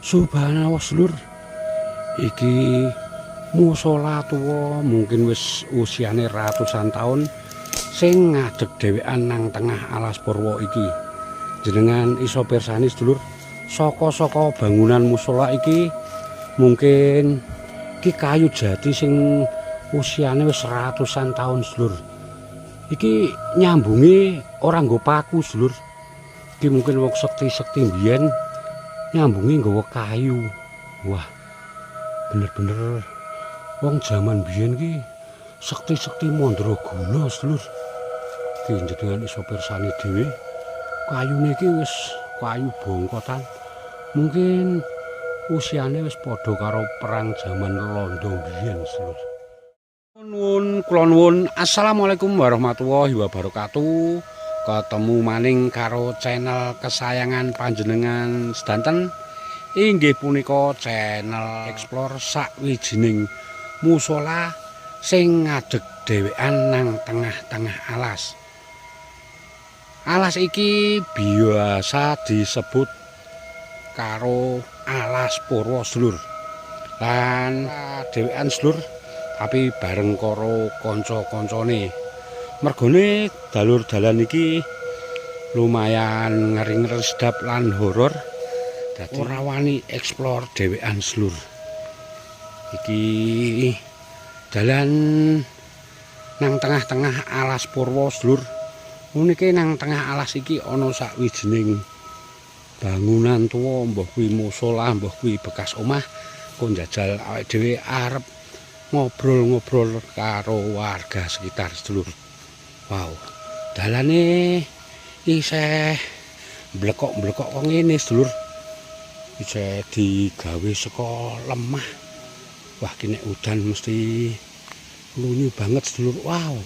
Subhanallah sedulur. Iki musala tuwa mungkin wis usiane ratusan taun sing ngadeg dhewekan nang tengah alas Purwa iki. Jenengan iso pirsani sedulur, saka bangunan musala iki mungkin iki kayu jati sing usiane wis ratusan taun sedulur. Iki nyambungi ora nggo paku sedulur. Iki mungkin wong sekti-sekti mbiyen nyambungi nggawa kayu. Wah, bener-bener wong jaman biyen ki sekti-sekti mandraguna sedulur. Ki jenengan iso pirsani dhewe, kayune iki wis kayu bongkotan. Mungkin usiane wis padha karo perang jaman Londo biyen sedulur. Kula nuwun, assalamualaikum warahmatullahi wabarakatuh. Ketemu maning karo channel kesayangan panjenengan sedanten. Inggih punika channel Explore sawijining musala sing ngadeg dhewekan nang tengah-tengah alas. Alas iki biasa disebut karo alas Purwa sedulur. Lan dhewekan sedulur tapi bareng karo kanca-kancane. Mergone dalur dalan iki lumayan ngeri-ngeri sedap lan horor. Dadi ora wani eksplor dhewekan sedulur. Iki dalan nang tengah-tengah alas Purwa sedulur. Unike nang tengah alas iki ana sakwijining bangunan tuwa, mbah kuwi musala, mbah kuwi bekas omah. Kon njajal awake dhewe arep ngobrol-ngobrol karo warga sekitar sedulur. Wow, dalane isih blekok-blekok kok ngene sedulur. Isih digawe saka lemah. Wah, ki nek udan mesti lunyu banget sedulur. Wow.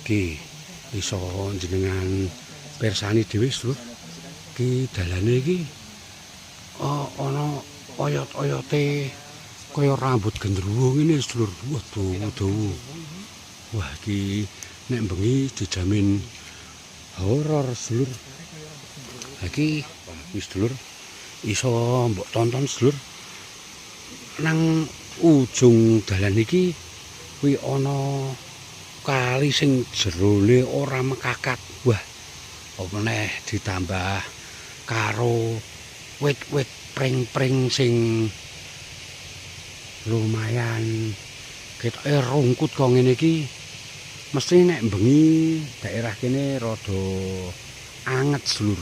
Ki iso jenengan pirsani dhewe sedulur. Ki dalane iki ana oyot-oyote kaya rambut gendruwo ngene sedulur. Waduh. Wah, iki nek bengi dijamin horor sedulur. Iki wis sedulur iso mbok tonton sedulur. Nang ujung dalan iki kuwi ana kali sing jerone ora mekakat. Wah, apa meneh ditambah karo wit-wit pring-pring sing lumayan ketoke rungkut kok ngene iki. Mesti nek bengi daerah kene rada anget sedulur.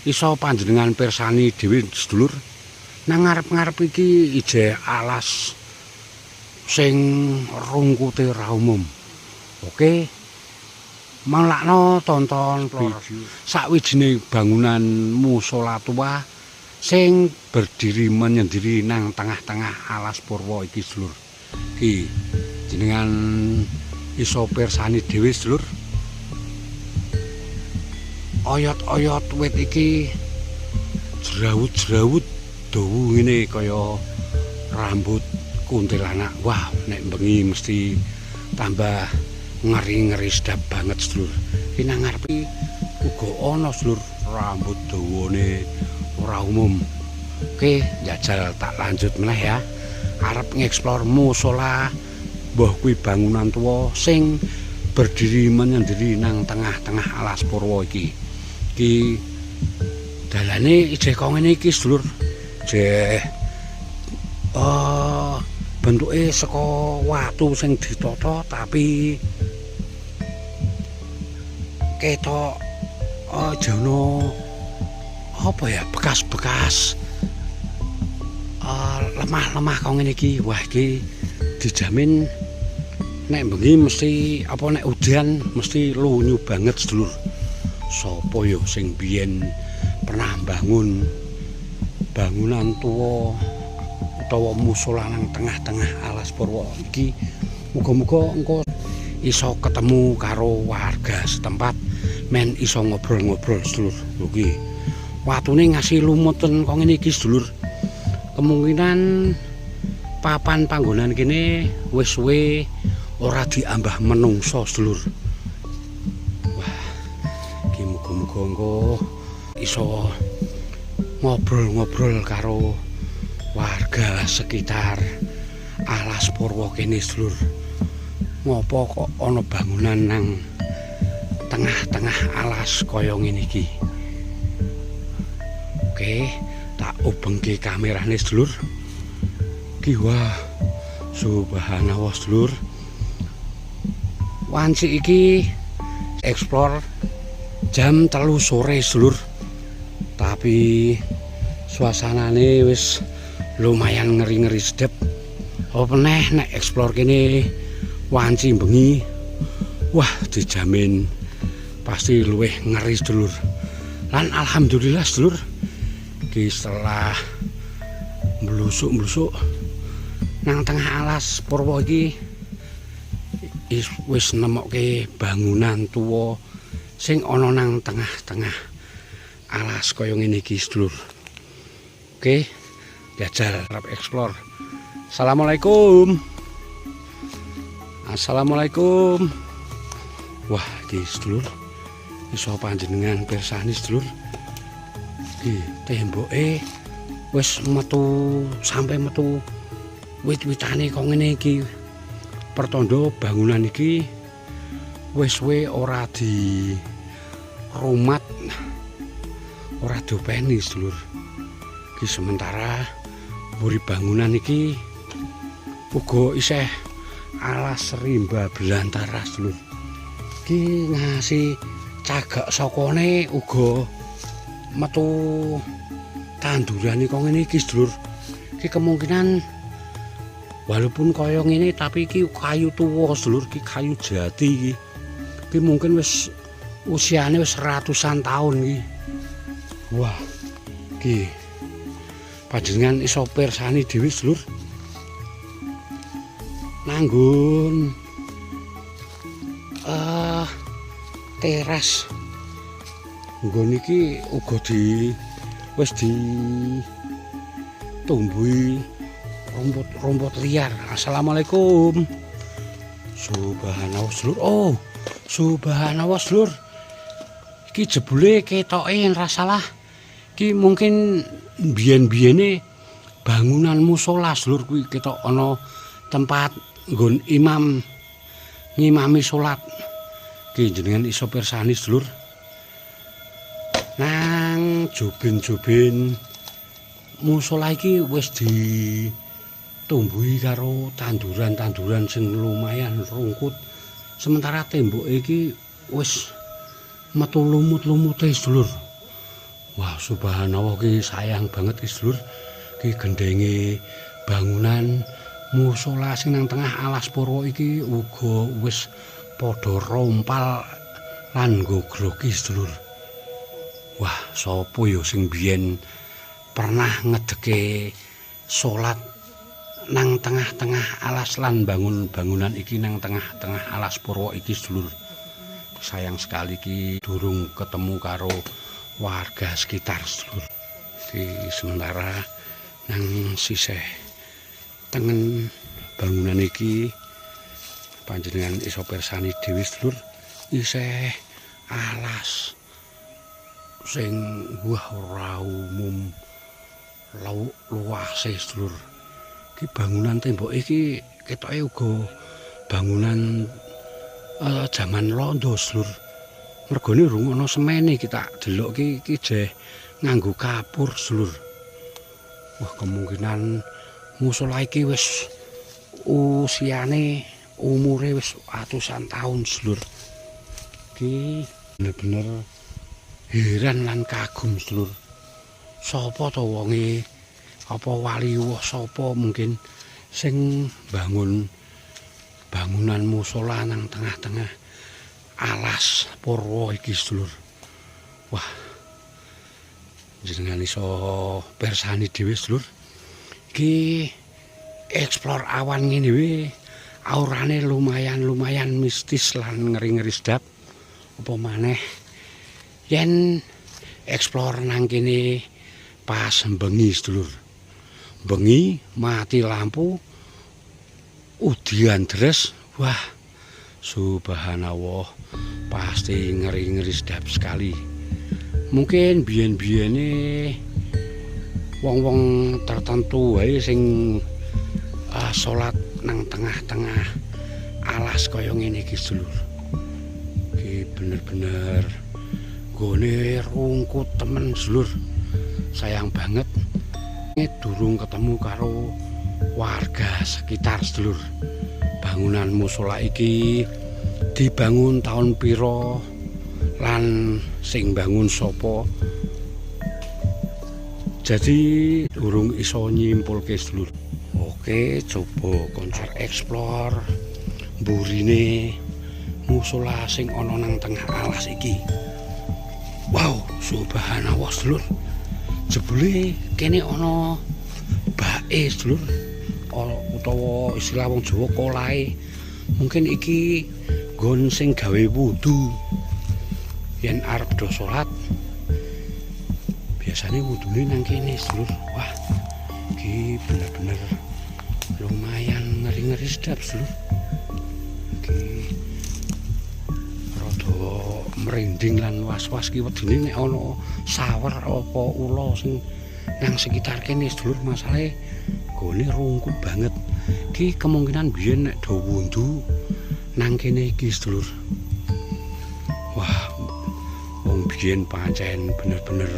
Iso panjenengan pirsani dhewe sedulur. Nang ngarep-ngarep iki ije alas sing rungkute ra umum. Oke. Malakno tonton sawijining bangunan musala tua sing berdiri menyendiri nang tengah-tengah alas Purwa iki sedulur. Ki jenengan iso pirsani dhewe sedulur. Oyot-oyot wit iki jerawut-jerawut dawa ngene kaya rambut kuntilanak. Wah, nek bengi mesti tambah ngeri-ngeri sedap banget sedulur. Ki nang ngarepe uga ana sedulur rambut dawane ora umum. Oke, jajal tak lanjut meneh ya. Arep ngeksplor musala mbah kuwi bangunan tuwa sing berdiri menyendiri nang tengah-tengah alas Purwa iki. Ki dalane ijeh kok ngene iki sedulur. Jeh bentuke saka watu sing ditata tapi ketok jana apa ya bekas-bekas lemah-lemah kok ngene iki. Wah, iki dijamin nek bengi mesti apa nek udan mesti lunyu banget sedulur. Sapa ya sing biyen pernah bangun bangunan tuwa utawa musala nang tengah-tengah alas Purwa iki, muga-muga engko iso ketemu karo warga setempat men iso ngobrol-ngobrol sedulur. Lho ki watune ngasih lumuten kok ngene iki sedulur. Kemungkinan papan panggonan kene wis suwe ora diambah menungso sedulur. Wah, ki muga-muga engko iso ngobrol-ngobrol karo warga sekitar alas Purwo kene sedulur. Ngopo kok ana bangunan nang tengah-tengah alas kaya ngene iki. Oke, tak ubengke kamerane sedulur. Ki wah, subhanallah sedulur. Wanci iki explore jam 3 sore sedulur. Tapi suasanane wis lumayan ngeri-ngeri sedep. Apa meneh nek explore kene wanci bengi. Wah, dijamin pasti luwih ngeri sedulur. Lan alhamdulillah sedulur, ki setelah mblusuk-mblusuk nang tengah alas Purwo iki wis nemokke bangunan tuwa sing ana nang tengah-tengah alas kaya ngene iki sedulur. Oke, jajal arep explore. Assalamualaikum. Assalamualaikum. Wah, iki sedulur iso panjenengan pirsani sedulur. Iki temboke wis metu sampai metu wit-witane kok ngene iki. Pertanda bangunan iki wis suwe ora di rumat, ora diopeni sedulur. Iki sementara mburi bangunan iki uga isih alas rimba belantara sedulur. Iki ngasih cagak sokone uga metu tanduran kok ngene iki sedulur. Iki kemungkinan walaupun kaya ngene tapi iki kayu tuwa sedulur, iki kayu jati iki. Iki mungkin wis usiane wis ratusan tahun iki. Wah, iki panjenengan iso pirsani dhewe sedulur. Nanggun teras nggon iki uga wis ditumbuhi rumput liar. Assalamualaikum. Subhanallah sedulur. Oh, subhanallah sedulur. Iki jebule ketoke ora salah. Iki mungkin biyen-biyene bangunan musala sedulur kuwi ketok ana tempat nggon imam ngimami salat. Iki jenengan iso pirsani sedulur. Nang joben-joben musala iki wis ditumbuhi karo tanduran-tanduran sing lumayan rungkut. Sementara tembok iki wis metu lumut-lumute sedulur. Wah, subhanallah ki sayang banget ki sedulur. Ki gendenge bangunan musala sing nang tengah alas Purwo iki uga wis padha rompal lan nggogroki sedulur. Wah, sapa ya sing biyen pernah ngedeke salat nang tengah-tengah alas lan bangunan iki nang tengah-tengah alas Purwo iki sedulur. Sayang sekali ki durung ketemu karo warga sekitar sedulur. Di sementara nang sisih tengen bangunan iki panjenengan iso pirsani dhewe sedulur, isih alas sing wah ora umum luase sedulur. Iki bangunan tembok iki ketoke uga bangunan jaman londo sedulur. Mergone urung ana semene kita delok iki jeh nganggo kapur sedulur. Wah, kemungkinan musala iki wis usiane umure wis atusan tahun sedulur. Iki bener-bener heran lan kagum sedulur. Sapa to wonge? Apa wali sapa mungkin sing bangun bangunan musala nang tengah-tengah alas Purwo iki sedulur. Wah, jenengan iso pirsani dhewe sedulur. Iki explore awan ngene wae aurane lumayan mistis lan ngeri-ngeri sedap. Apa maneh yen explore nang kene pas bengi sedulur. Bengi mati lampu udian deres. Wah, subhanallah, pasti ngeri-ngeri sedap sekali. Mungkin biyen-biyene wong-wong tertentu wae sing salat nang tengah-tengah alas kaya ngene iki sedulur. Iki bener-bener gone rungkut temen sedulur. Sayang banget durung ketemu karo warga sekitar sedulur. Bangunan musala iki dibangun tahun piro lan sing bangun sapa, jadi durung iso nyimpulke sedulur. Oke, coba konser eksplor mburine musala sing ana nang tengah alas iki. Wow, subhanallah sedulur. Jebule kene ana bae sedulur, utawa istilah wong Jawa kolahe. Mungkin iki nggon sing gawe wudu. Yen arep do salat biasane wudune nang kene sedulur. Wah, iki bener-bener lumayan ngeri-ngeri sedap sedulur. Iki rada merinding lan was-was ki wedine nek ana sawer apa ula sing nang sekitar kene sedulur. Masalahe gone rungkut banget. Ki kemungkinan biyen nek do wundu nang kene iki sedulur. Wah, wong biyen pancen bener-bener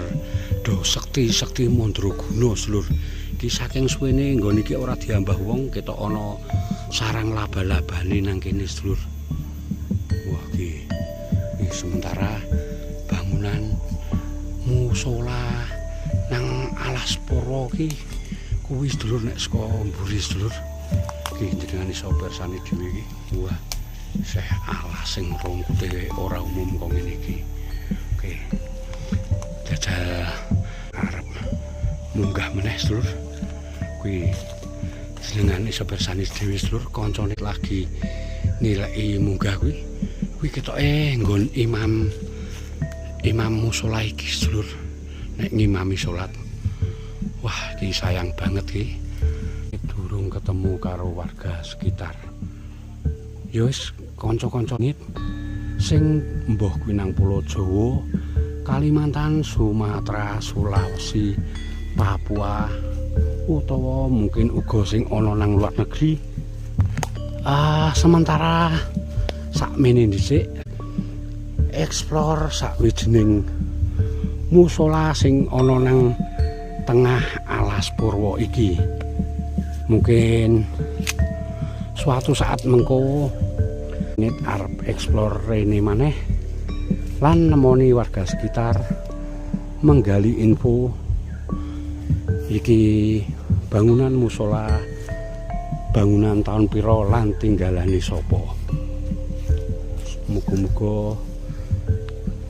do sekti mandraguna sedulur. Iki saking suwene nggon iki ora diambah wong, ketok ana sarang laba-labane nang kene sedulur. Wah, iki sementara bangunan musala nang alas Purwo iki kuwi sedulur nek saka mburi sedulur. Iki jenengan iso pirsani dhewe iki. Wah, seh alas sing rungkute ora umum kok ngene iki. Oke. Jajal arep munggah meneh sedulur. Kuwi jenengan iso pirsani dhewe sedulur, kancane lagi nilai munggah kuwi. Kuwi ketoke nggon imam musala iki sedulur. Nek ngimami salat. Wah, iki sayang banget iki. Durung ketemu karo warga sekitar. Ya wis kanca-kanca sing mbah kuwi nang Pulau Jawa, Kalimantan, Sumatera, Sulawesi, Papua, utawa mungkin uga sing ana nang luar negeri. Sementara sakmene dhisik eksplor sawijining musala sing ana nang tengah alas Purwo iki. Mungkin suatu saat mengko nit arep eksplor rene maneh lan nemoni warga sekitar menggali info iki bangunan musala bangunan tahun piro lan tinggalane sapa. Muga-muga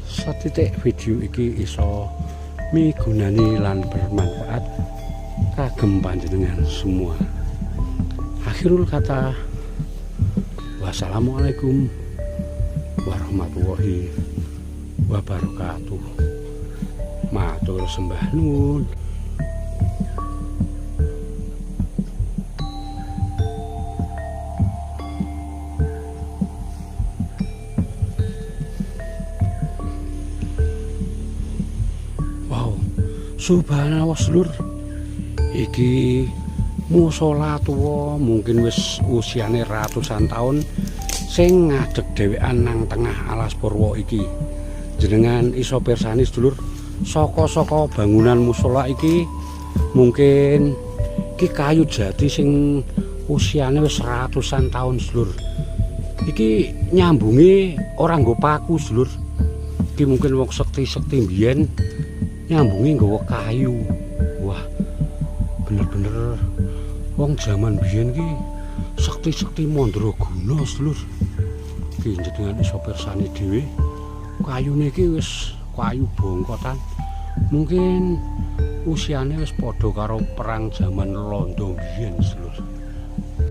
satitik video iki iso migunani lan bermanfaat kagem panjenengan semua. Akhirul kata, wassalamualaikum warahmatullahi wabarakatuh. Matur sembah nuwun. Wow, subhanallah sedulur. Iki musala tuwa mungkin wis usiane ratusan tahun sing ngadeg dhewean nang tengah alas Purwo iki. Jenengan iso pirsani sedulur, saka bangunan musala iki mungkin iki kayu jati sing usiane wis ratusan tahun sedulur. Iki nyambunge ora nggo paku sedulur. Iki mungkin wong sekti-sekti mbiyen nyambunge nggawa kayu. Wah, bener-bener wong jaman biyen ki sekti-sekti mandraguna sedulur. Ki jenengan iso pirsani dhewe, kayune iki wis kayu bongkotan. Mungkin usiane wis padha karo perang jaman Londo biyen sedulur.